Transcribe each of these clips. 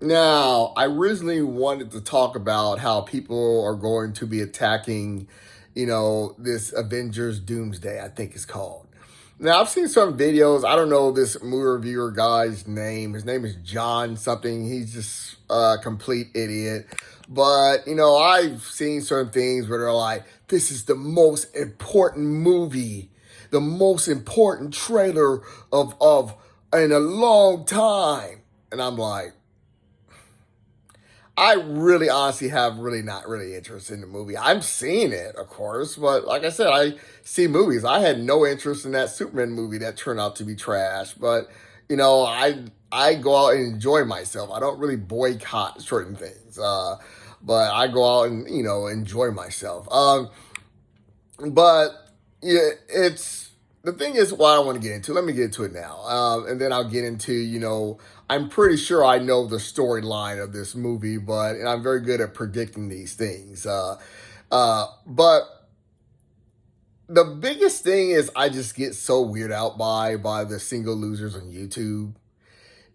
Now, I originally wanted to talk about how people are going to be attacking, this Avengers Doomsday, I think it's called. Now, I've seen some videos. I don't know this movie reviewer guy's name. His name is John something. He's just a complete idiot. But, I've seen certain things where they're like, this is the most important movie, the most important trailer of in a long time. And I'm like, I really honestly have really not really interest in the movie. I'm seeing it, of course, but like I said, I see movies. I had no interest in that Superman movie that turned out to be trash, but I go out and enjoy myself. I don't really boycott certain things. But I go out and enjoy myself. But yeah, it's the thing is what I want to get into. Let me get into it now, and then I'll get into I'm pretty sure I know the storyline of this movie, but and I'm very good at predicting these things. But the biggest thing is I just get so weirded out by the single losers on YouTube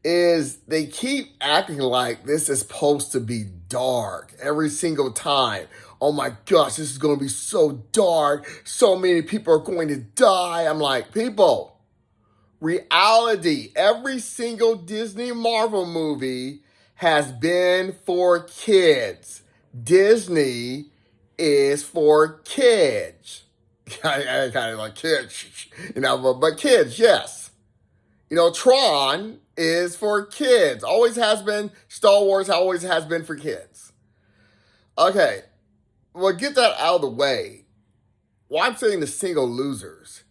is they keep acting like this is supposed to be dark every single time. Oh my gosh, this is going to be so dark. So many people are going to die. I'm like, people, reality, every single Disney Marvel movie has been for kids. Disney is for kids. I kind of like kids, but kids, yes. Tron is for kids. Always has been. Star Wars always has been for kids. Okay, well, get that out of the way. Why I'm saying the single losers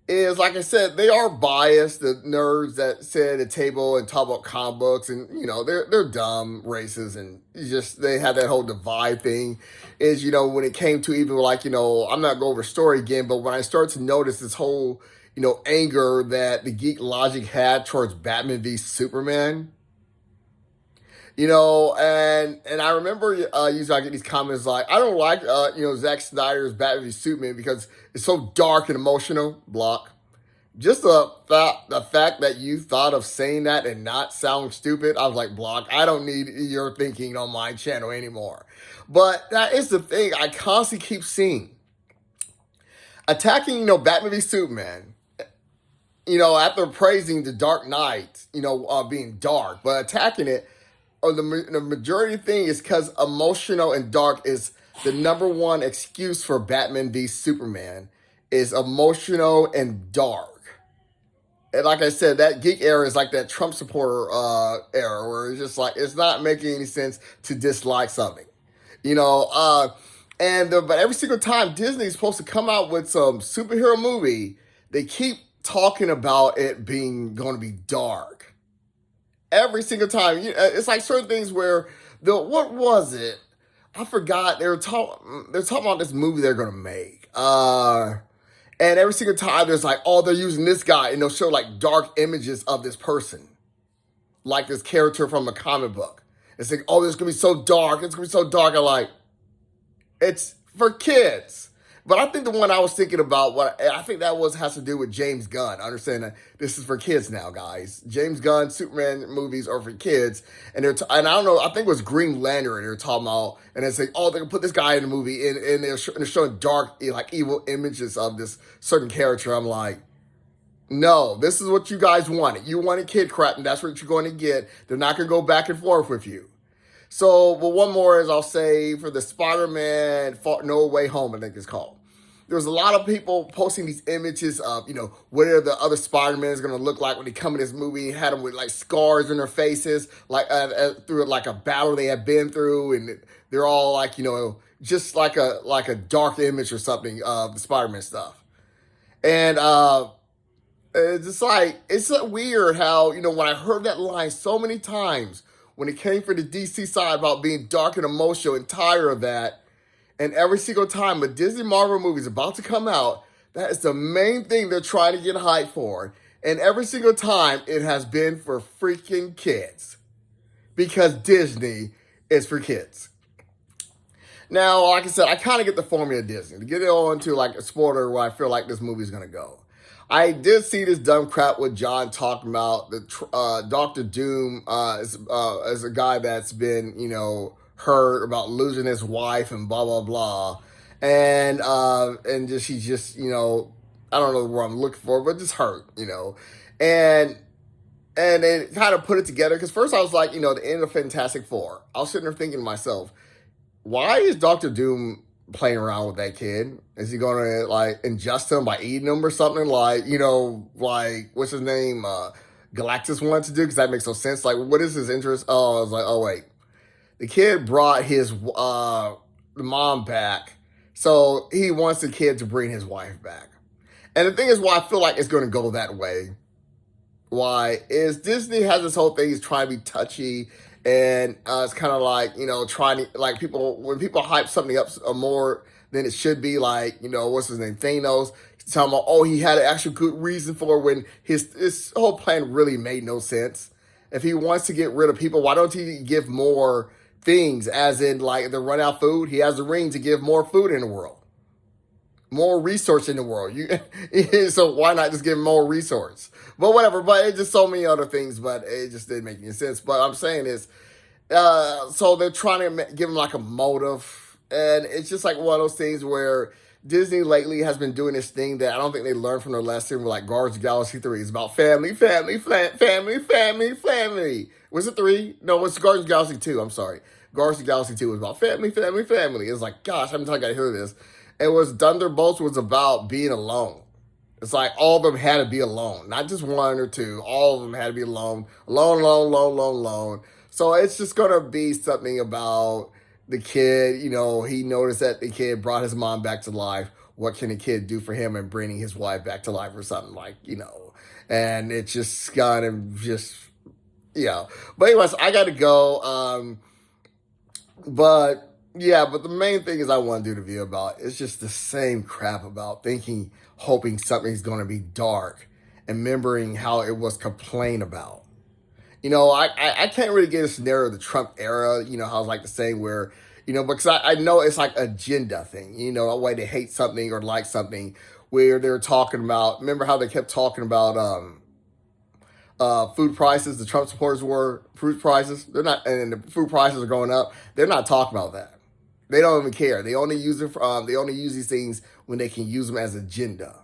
is, like I said, they are biased. The nerds that sit at a table and talk about comic books, and they're dumb, racist, and just they have that whole divide thing. Is when it came to even like I'm not going over story again, but when I start to notice this whole anger that the geek logic had towards Batman v Superman. And I remember usually I get these comments like, I don't like Zack Snyder's Batman v Superman because it's so dark and emotional. Block. Just the fact that you thought of saying that and not sound stupid, I was like, block. I don't need your thinking on my channel anymore. But that is the thing I constantly keep seeing. Attacking, Batman v Superman, after praising the Dark Knight, being dark, but attacking it, or the majority thing is because emotional and dark is the number one excuse for Batman v Superman is emotional and dark. And like I said, that geek era is like that Trump supporter era where it's just like it's not making any sense to dislike something, you know. But every single time Disney's supposed to come out with some superhero movie, they keep talking about it being going to be dark. Every single time, it's like certain things where what was it? I forgot they're talking about this movie they're going to make. And every single time there's like, oh, they're using this guy, and they'll show like dark images of this person, like this character from a comic book. It's like, oh, it's gonna be so dark. It's gonna be so dark. I'm like, it's for kids. But I think the one I was thinking about, what I think that has to do with James Gunn. I understand that this is for kids now, guys. James Gunn Superman movies are for kids, and and I don't know. I think it was Green Lantern they're talking about, and it's like, oh, they can put this guy in the movie, and they're showing dark, like evil images of this certain character. I'm like, no, this is what you guys wanted. You wanted kid crap, and that's what you're going to get. They're not going to go back and forth with you. So, but one more is I'll say for the Spider-Man No Way Home, I think it's called. There's a lot of people posting these images of, what are the other Spider-Mans going to look like when they come in this movie. Had them with like scars in their faces, like through like a battle they have been through, and they're all like, just like a dark image or something of the Spider-Man stuff. And it's just like, it's so weird how, when I heard that line so many times, when it came for the DC side about being dark and emotional and tired of that, and every single time a Disney Marvel movie is about to come out, that is the main thing they're trying to get hyped for. And every single time it has been for freaking kids. Because Disney is for kids. Now, like I said, I kind of get the formula of Disney. To get it all into like a spoiler where I feel like this movie is going to go. I did see this dumb crap with John talking about the Doctor Doom is a guy that's been hurt about losing his wife and blah blah blah, and just he's just I don't know what I'm looking for, but just hurt and and then kind of put it together because first I was like the end of Fantastic Four. I was sitting there thinking to myself, why is Doctor Doom playing around with that kid? Is he going to like ingest him by eating him or something? Like like what's his name? Galactus wanted to do because that makes no sense. Like, what is his interest? Oh, I was like, oh wait, the kid brought his the mom back, so he wants the kid to bring his wife back. And the thing is, why I feel like it's going to go that way why is Disney has this whole thing is trying to be touchy and it's kind of like trying to like people when people hype something up more than it should be like what's his name Thanos talking about he had an actual good reason for when his whole plan really made no sense. If he wants to get rid of people, why don't he give more things as in like the run out food? He has the ring to give more food in the world, more resource in the world. So why not just give more resource? But whatever. But it's just so many other things. But it just didn't make any sense. But I'm saying is, so they're trying to give him like a motive, and it's just like one of those things where Disney lately has been doing this thing that I don't think they learned from their lesson. Like Guardians of the Galaxy 3 is about family, family, family, family, family. Was it 3? No, it's Guardians of the Galaxy 2. I'm sorry. Guardians of the Galaxy 2 was about family, family, family. It's like, gosh, I'm telling you, I gotta hear this. It was Thunderbolts was about being alone. It's like all of them had to be alone, not just one or two. All of them had to be alone, alone, alone, alone, alone, alone. So it's just gonna be something about the kid. He noticed that the kid brought his mom back to life. What can the kid do for him and bringing his wife back to life or something like. And it's just kind of just. But anyways, I gotta go. But yeah, but the main thing is I want to do the video about it's just the same crap about thinking, hoping something's going to be dark, and remembering how it was complained about. I can't really get a scenario of the Trump era. How it's like the same where because I know it's like agenda thing. A way they hate something or like something where they're talking about. Remember how they kept talking about food prices, the Trump supporters were food prices. They're not, and the food prices are going up. They're not talking about that. They don't even care. They only use it. They only use these things when they can use them as agenda.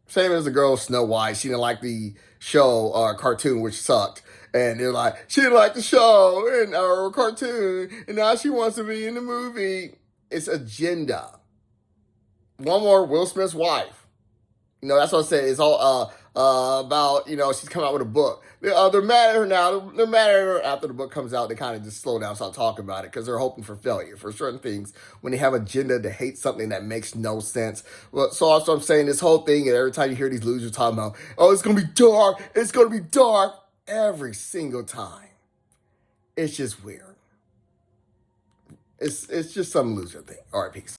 Same as the girl Snow White. She didn't like the show cartoon, which sucked. And they're like, she didn't like the show and or cartoon, and now she wants to be in the movie. It's agenda. One more Will Smith's wife. That's what I said. It's all about, she's coming out with a book. They're mad at her now. They're mad at her after the book comes out. They kind of just slow down, stop talking about it because they're hoping for failure for certain things when they have an agenda to hate something that makes no sense. Well, so also I'm saying this whole thing, and every time you hear these losers talking about, oh, it's going to be dark. It's going to be dark every single time. It's just weird. It's just some loser thing. All right, peace.